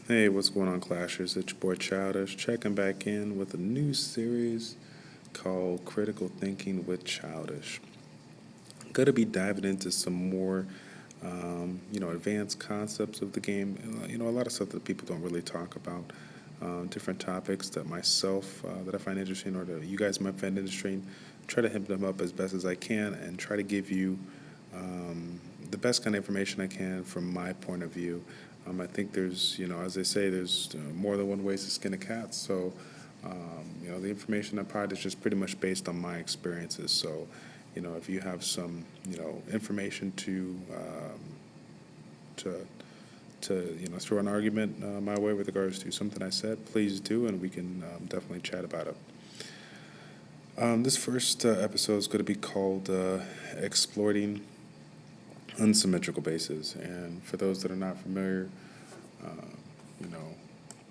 Hey, what's going on, Clashers? It's your boy Childish, checking back in with a new series called Critical Thinking with Childish. Going to be diving into some more, advanced concepts of the game. A lot of stuff that people don't really talk about. Different topics that that I find interesting, or that you guys might find interesting. Try to hit them up as best as I can, and try to give you the best kind of information I can from my point of view. I think there's, as they say, there's more than one way to skin a cat. So, the information I provide is just pretty much based on my experiences. So, if you have some, information to throw an argument my way with regards to something I said, please do, and we can definitely chat about it. This first episode is going to be called Exploiting Non-symmetrical Bases. And for those that are not familiar, uh, you know,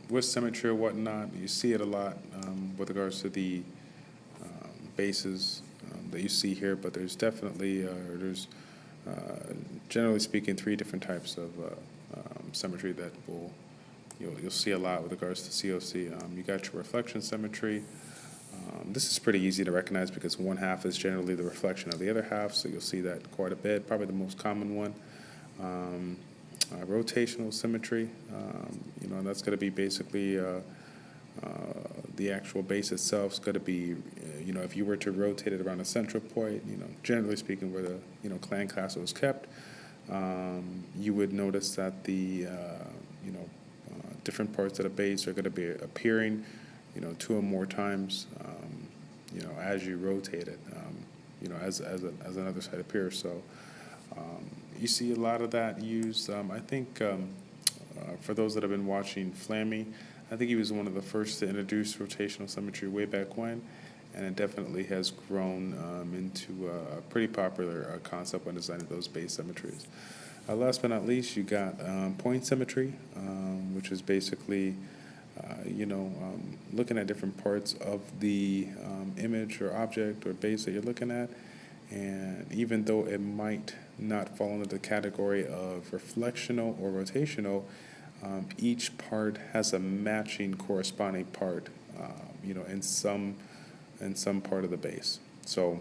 with symmetry or whatnot, you see it a lot with regards to the bases that you see here, but there's definitely, generally speaking, three different types of symmetry that you'll see a lot with regards to COC. You got your reflection symmetry. This is pretty easy to recognize because one half is generally the reflection of the other half, so you'll see that quite a bit. Probably the most common one. Rotational symmetry, and that's going to be basically the actual base itself is going to be, if you were to rotate it around a central point, generally speaking, where the, clan castle is kept, you would notice that different parts of the base are going to be appearing, two or more times, as you rotate it, as another side appears. So you see a lot of that used. I think for those that have been watching Flammy, I think he was one of the first to introduce rotational symmetry way back when, and it definitely has grown into a pretty popular concept when designing those base symmetries. Last but not least, you got point symmetry, which is basically, looking at different parts of the image or object or base that you're looking at, and even though it might not fall into the category of reflectional or rotational, each part has a matching corresponding part, in some part of the base. So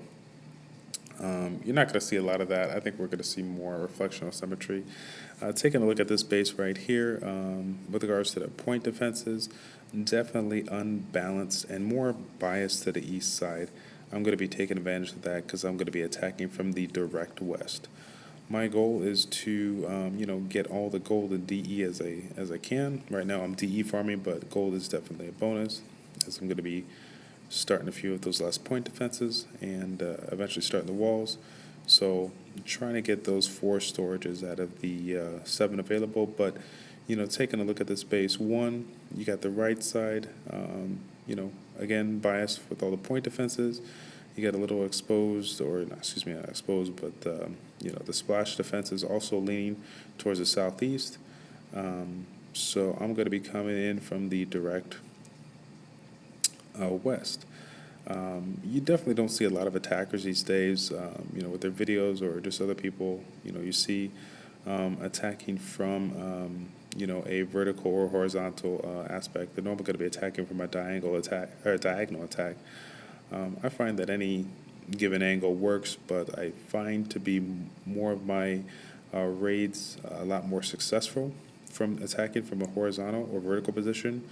you're not going to see a lot of that. I think we're going to see more reflectional symmetry. Taking a look at this base right here, with regards to the point defenses, definitely unbalanced and more biased to the east side. I'm going to be taking advantage of that because I'm going to be attacking from the direct west. My goal is to, get all the gold and DE as I can. Right now I'm DE farming, but gold is definitely a bonus, as I'm going to be starting a few of those last point defenses and eventually starting the walls. So I'm trying to get those 4 storages out of the 7 available. But, taking a look at this base, one, you got the right side, again, biased with all the point defenses. You got a little exposed, or not exposed, but the splash defense is also leaning towards the southeast. So I'm going to be coming in from the direct west. You definitely don't see a lot of attackers these days, with their videos or just other people. You see attacking from, a vertical or horizontal aspect. They're normally going to be attacking from a diagonal attack. I find that any given angle works, but I find to be more of my raids a lot more successful from attacking from a horizontal or vertical position,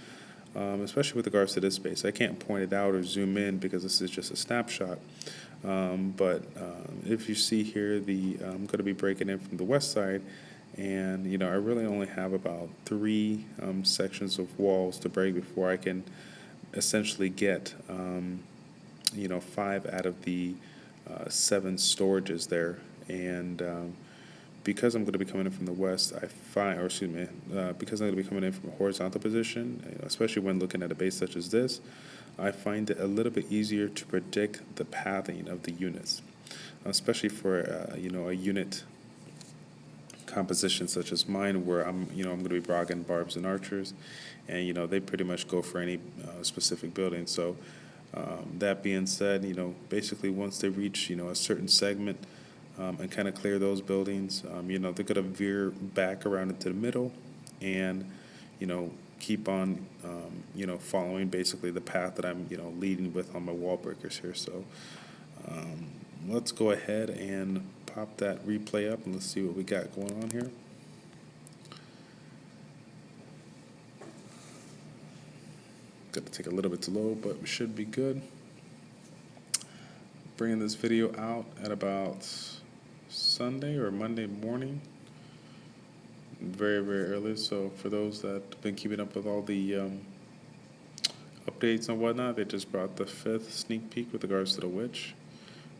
especially with regards to this space. I can't point it out or zoom in because this is just a snapshot. But if you see here, I'm going to be breaking in from the west side, and I really only have about 3 sections of walls to break before I can essentially get 5 out of the 7 storages there. And because I'm going to be coming in from the west, because I'm going to be coming in from a horizontal position, especially when looking at a base such as this, I find it a little bit easier to predict the pathing of the units, especially for a unit composition such as mine, where I'm going to be brogging barbs and archers, and they pretty much go for any specific building. So that being said, basically once they reach a certain segment, and kind of clear those buildings, they're going to veer back around into the middle, and keep on, following basically the path that I'm, leading with on my wall breakers here. So let's go ahead and pop that replay up and let's see what we got going on here. Got to take a little bit to load, but we should be good. Bringing this video out at about Sunday or Monday morning, very, very early. So for those that have been keeping up with all the updates and whatnot, they just brought the 5th sneak peek with regards to the Witch.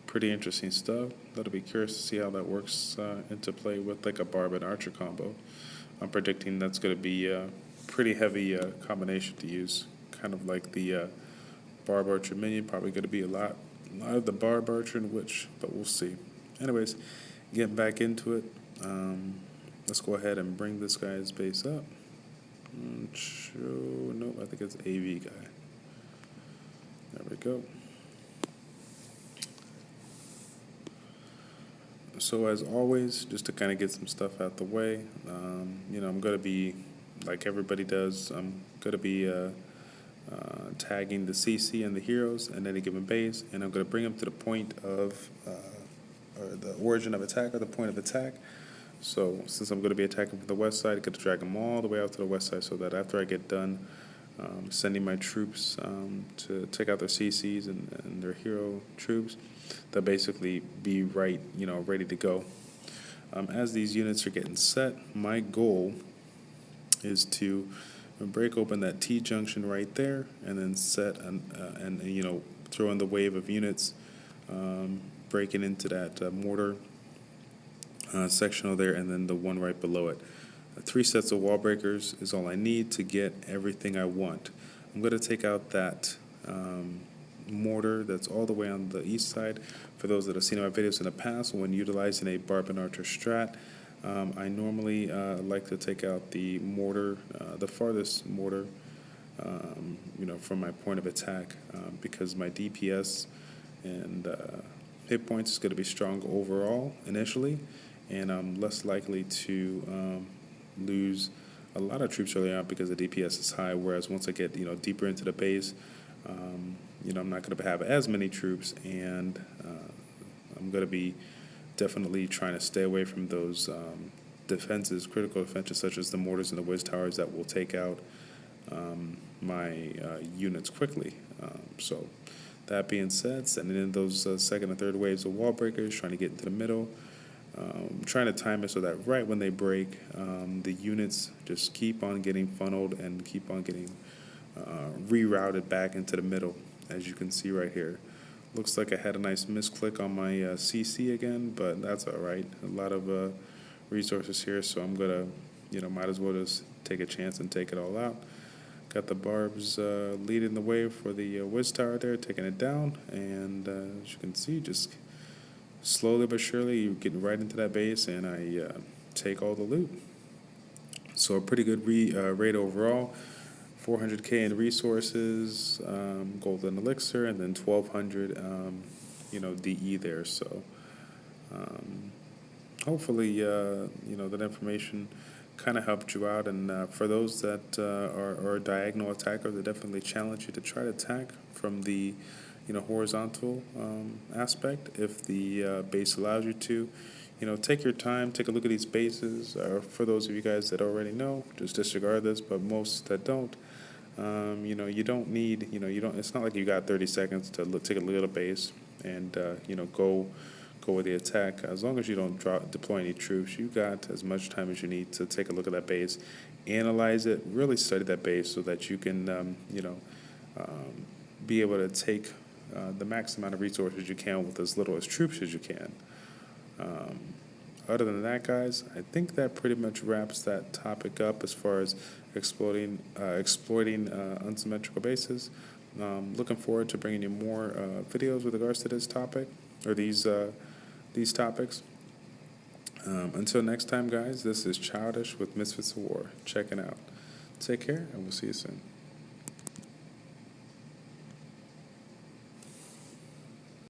Pretty interesting stuff. That'll be curious to see how that works into play with like a Barb and Archer combo. I'm predicting that's going to be a pretty heavy combination to use. Kind of like the Barb Archer minion, probably going to be a lot of the Barb Archer and Witch, but we'll see. Anyways, getting back into it, let's go ahead and bring this guy's base up. Nope, I think it's AV guy. There we go. So as always, just to kind of get some stuff out the way, I'm going to be, like everybody does, I'm going to be tagging the CC and the heroes in any given base, and I'm going to bring them to the point of, or the origin of attack or the point of attack. So since I'm going to be attacking from the west side, I'm going to drag them all the way out to the west side so that after I get done sending my troops to take out their CCs and their hero troops, they'll basically be ready to go. As these units are getting set, my goal is to break open that T-junction right there and then set and throw in the wave of units breaking into that mortar sectional there, and then the one right below it. 3 sets of wall breakers is all I need to get everything I want. I'm going to take out that mortar that's all the way on the east side. For those that have seen my videos in the past, when utilizing a Barb and Archer strat, I normally like to take out the mortar, the farthest mortar, from my point of attack, because my DPS and hit points is going to be strong overall initially, and I'm less likely to lose a lot of troops early on because the DPS is high. Whereas once I get deeper into the base, I'm not going to have as many troops, and I'm going to be definitely trying to stay away from those defenses, critical defenses such as the mortars and the whiz towers that will take out my units quickly. So that being said, sending in those second and third waves of wall breakers, trying to get into the middle, trying to time it so that right when they break, the units just keep on getting funneled and keep on getting rerouted back into the middle, as you can see right here. Looks like I had a nice misclick on my CC again, but that's all right. A lot of resources here, so I'm going to, might as well just take a chance and take it all out. Got the Barbs leading the way for the Wiz Tower there, taking it down, and as you can see, just slowly but surely, you're getting right into that base, and I take all the loot. So a pretty good raid overall. 400k in resources, golden elixir, and then 1200 DE there. So hopefully that information kind of helped you out, and for those that are diagonal attackers, I definitely challenge you to try to attack from the horizontal aspect if the base allows you to. Take your time, take a look at these bases. For those of you guys that already know, just disregard this, but most that don't, you don't need, it's not like you got 30 seconds to take a look at a base and, go with the attack. As long as you don't deploy any troops, you got as much time as you need to take a look at that base, analyze it, really study that base so that you can, be able to take the max amount of resources you can with as little as troops as you can. Other than that, guys, I think that pretty much wraps that topic up as far as exploiting unsymmetrical bases. Looking forward to bringing you more videos with regards to this topic, or these topics. Until next time, guys, this is Childish with Misfits of War, checking out. Take care, and we'll see you soon.